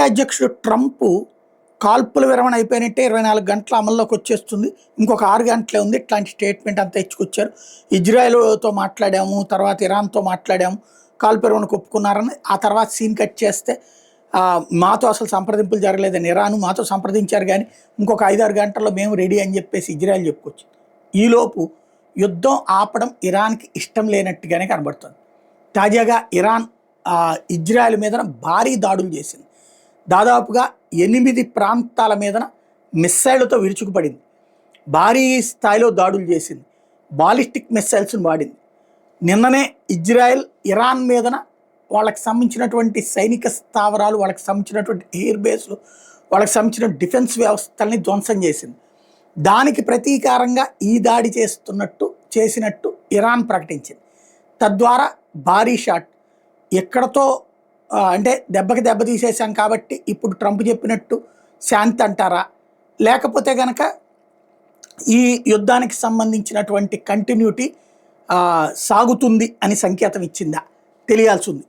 అధ్యక్షుడు ట్రంప్ కాల్పుల విరమణ అయిపోయినట్టే 24 గంటల అమల్లోకి వచ్చేస్తుంది, ఇంకొక 6 గంటలే ఉంది, ఇట్లాంటి స్టేట్మెంట్ అంతా ఇచ్చుకొచ్చారు. ఇజ్రాయెల్తో మాట్లాడాము, తర్వాత ఇరాన్తో మాట్లాడాము, కాల్పుల విరమణకు ఒప్పుకున్నారని. ఆ తర్వాత సీన్ కట్ చేస్తే మాతో అసలు సంప్రదింపులు జరగలేదని ఇరాన్ మాతో సంప్రదించారు, కానీ ఇంకొక 5-6 గంటల్లో మేము రెడీ అని చెప్పేసి ఇజ్రాయెల్ చెప్పుకొచ్చింది. ఈలోపు యుద్ధం ఆపడం ఇరాన్కి ఇష్టం లేనట్టుగానే కనబడుతుంది. తాజాగా ఇరాన్ ఇజ్రాయెల్ మీద భారీ దాడులు చేసింది. దాదాపుగా 8 ప్రాంతాల మీద మిస్సైళ్లతో విరుచుకుపడింది. భారీ స్థాయిలో దాడులు చేసింది. బాలిస్టిక్ మిస్సైల్స్ని వాడింది. నిన్ననే ఇజ్రాయెల్ ఇరాన్ మీదన వాళ్ళకి సంబంధించినటువంటి సైనిక స్థావరాలు, వాళ్ళకి సంబంధించినటువంటి ఎయిర్ బేస్లు, వాళ్ళకి సంబంధించిన డిఫెన్స్ వ్యవస్థల్ని ధ్వంసం చేసింది. దానికి ప్రతీకారంగా ఈ దాడి చేసినట్టు ఇరాన్ ప్రకటించింది. తద్వారా భారీ షాట్ ఎక్కడతో అంటే దెబ్బకి దెబ్బ తీసేసాం కాబట్టి ఇప్పుడు ట్రంప్ చెప్పినట్టు శాంతి అంటారా, లేకపోతే కనుక ఈ యుద్ధానికి సంబంధించినటువంటి కంటిన్యూటీ సాగుతుంది అని సంకేతం ఇచ్చిందా తెలియాల్సి ఉంది.